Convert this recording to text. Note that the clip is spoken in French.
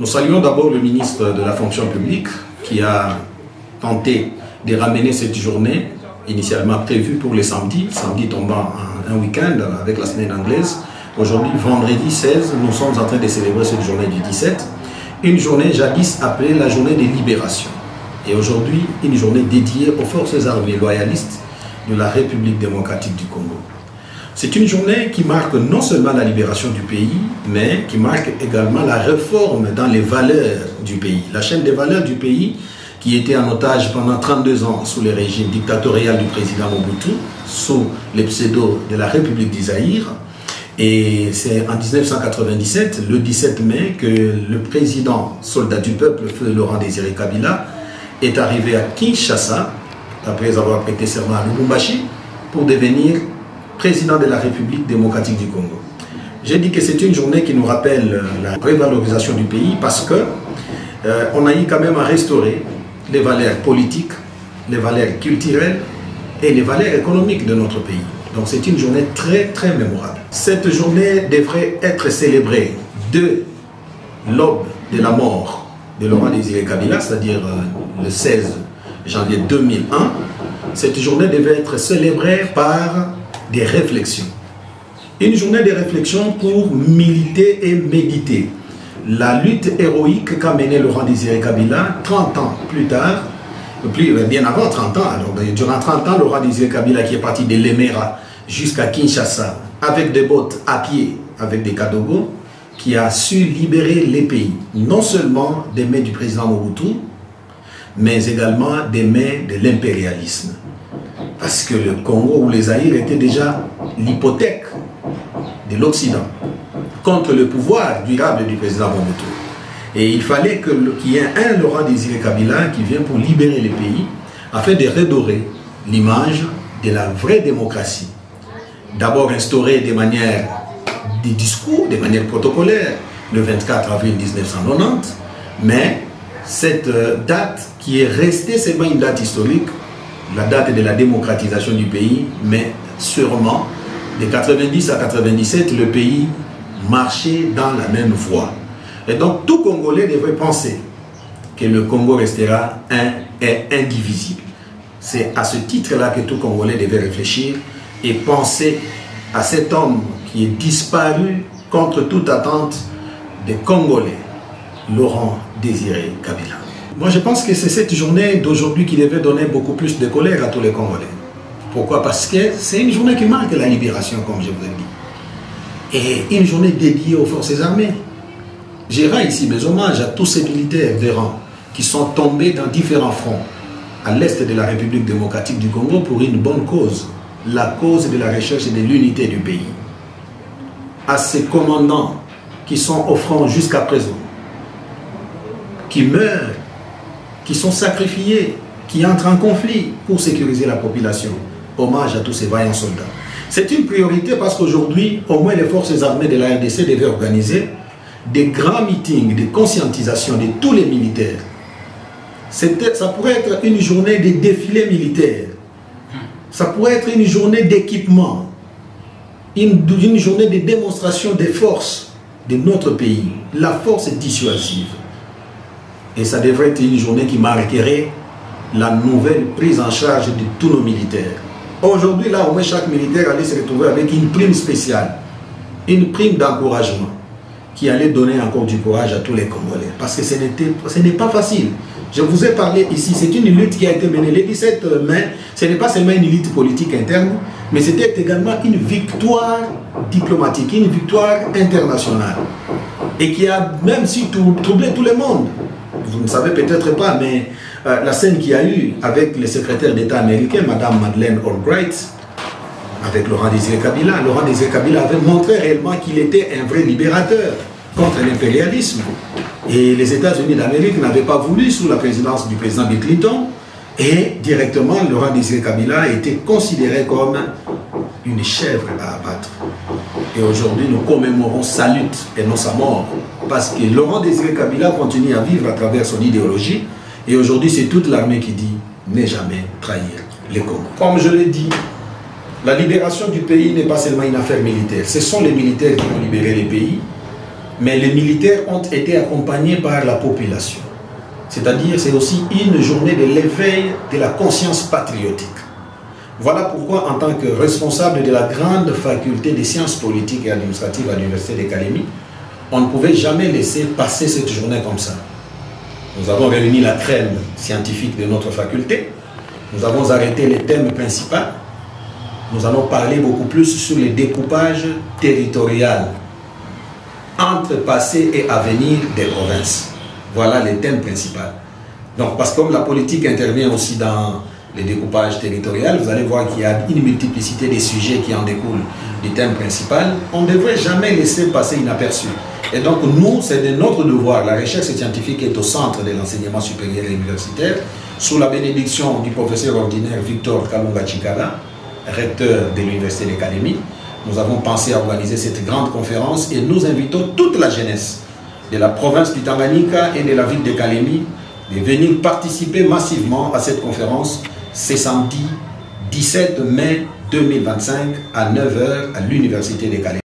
Nous saluons d'abord le ministre de la fonction publique qui a tenté de ramener cette journée initialement prévue pour les samedis, samedi tombant un week-end avec la semaine anglaise. Aujourd'hui, vendredi 16, nous sommes en train de célébrer cette journée du 17, une journée jadis appelée la journée de libération. Et aujourd'hui, une journée dédiée aux forces armées loyalistes de la République démocratique du Congo. C'est une journée qui marque non seulement la libération du pays, mais qui marque également la réforme dans les valeurs du pays. La chaîne des valeurs du pays qui était en otage pendant 32 ans sous le régime dictatorial du président Mobutu, sous les pseudos de la République du Zaïre. Et c'est en 1997, le 17 mai, que le président soldat du peuple, feu Laurent Désiré Kabila, est arrivé à Kinshasa, après avoir prêté serment à Lubumbashi, pour devenir président de la République démocratique du Congo. J'ai dit que c'est une journée qui nous rappelle la révalorisation du pays parce que on a eu quand même à restaurer les valeurs politiques, les valeurs culturelles et les valeurs économiques de notre pays. Donc c'est une journée très très mémorable. Cette journée devrait être célébrée de l'aube de la mort de Laurent Désiré Kabila, c'est-à-dire le 16 janvier 2001. Cette journée devait être célébrée par des réflexions. Une journée de réflexion pour militer et méditer la lutte héroïque qu'a menée Laurent Désiré Kabila 30 ans plus tard, bien avant 30 ans. Alors, durant 30 ans, Laurent Désiré Kabila qui est parti de Lemera jusqu'à Kinshasa avec des bottes à pied, avec des kadogos, qui a su libérer les pays, non seulement des mains du président Mobutu, mais également des mains de l'impérialisme. Parce que le Congo ou les Zaïre étaient déjà l'hypothèque de l'Occident contre le pouvoir durable du président Mobutu. Et il fallait qu'il y ait un Laurent Désiré Kabila qui vient pour libérer les pays afin de redorer l'image de la vraie démocratie. D'abord instaurée de manière des discours, de manière protocolaire, le 24 avril 1990, mais cette date qui est restée seulement une date historique, la date de la démocratisation du pays, mais sûrement de 90 à 97, le pays marchait dans la même voie. Et donc tout Congolais devrait penser que le Congo restera un et indivisible. C'est à ce titre-là que tout Congolais devait réfléchir et penser à cet homme qui est disparu contre toute attente des Congolais, Laurent Désiré Kabila. Moi je pense que c'est cette journée d'aujourd'hui qui devait donner beaucoup plus de colère à tous les Congolais. Pourquoi? Parce que c'est une journée qui marque la libération, comme je vous ai dit. Et une journée dédiée aux forces armées. Je rends ici mes hommages à tous ces militaires de rang qui sont tombés dans différents fronts à l'est de la République démocratique du Congo pour une bonne cause, la cause de la recherche et de l'unité du pays. À ces commandants qui sont au front jusqu'à présent, qui meurent, qui sont sacrifiés, qui entrent en conflit pour sécuriser la population. Hommage à tous ces vaillants soldats. C'est une priorité parce qu'aujourd'hui, au moins les forces armées de la RDC devaient organiser des grands meetings de conscientisation de tous les militaires. Ça pourrait être une journée de défilé militaire. Ça pourrait être une journée d'équipement. Une journée de démonstration des forces de notre pays. La force est dissuasive. Et ça devrait être une journée qui marquerait la nouvelle prise en charge de tous nos militaires. Aujourd'hui, là, au moins chaque militaire allait se retrouver avec une prime spéciale, une prime d'encouragement qui allait donner encore du courage à tous les Congolais. Parce que ce n'est pas facile. Je vous ai parlé ici, c'est une lutte qui a été menée le 17 mai. Ce n'est pas seulement une lutte politique interne, mais c'était également une victoire diplomatique, une victoire internationale. Et qui a même si troublé tout le monde. Vous ne savez peut-être pas, mais la scène qu'il y a eu avec le secrétaire d'État américain, Madame Madeleine Albright, avec Laurent Désiré Kabila. Laurent Désiré Kabila avait montré réellement qu'il était un vrai libérateur contre l'impérialisme. Et les États-Unis d'Amérique n'avaient pas voulu sous la présidence du président Bill Clinton. Et directement, Laurent Désiré Kabila a été considéré comme une chèvre à abattre. Et aujourd'hui, nous commémorons sa lutte et non sa mort. Parce que Laurent Désiré Kabila continue à vivre à travers son idéologie. Et aujourd'hui, c'est toute l'armée qui dit ne jamais trahir les Congos. Comme je l'ai dit, la libération du pays n'est pas seulement une affaire militaire. Ce sont les militaires qui ont libéré les pays. mais les militaires ont été accompagnés par la population. C'est-à-dire, c'est aussi une journée de l'éveil de la conscience patriotique. Voilà pourquoi, en tant que responsable de la grande faculté des sciences politiques et administratives à l'Université de Calémie, on ne pouvait jamais laisser passer cette journée comme ça. Nous avons réuni la crème scientifique de notre faculté. Nous avons arrêté les thèmes principaux. Nous allons parler beaucoup plus sur le découpage territorial entre passé et avenir des provinces. Voilà les thèmes principaux. Donc, parce que comme la politique intervient aussi dans le découpage territorial, vous allez voir qu'il y a une multiplicité des sujets qui en découlent du thème principal. On ne devrait jamais laisser passer inaperçu. Et donc, nous, c'est de notre devoir. La recherche scientifique est au centre de l'enseignement supérieur et universitaire, sous la bénédiction du professeur ordinaire Victor Kalunga Chikala, recteur de l'Université de Calémie. Nous avons pensé à organiser cette grande conférence et nous invitons toute la jeunesse de la province du Tanganyika et de la ville de Calémie de venir participer massivement à cette conférence ce samedi 17 mai 2025 à 9 h à l'Université de Calémie.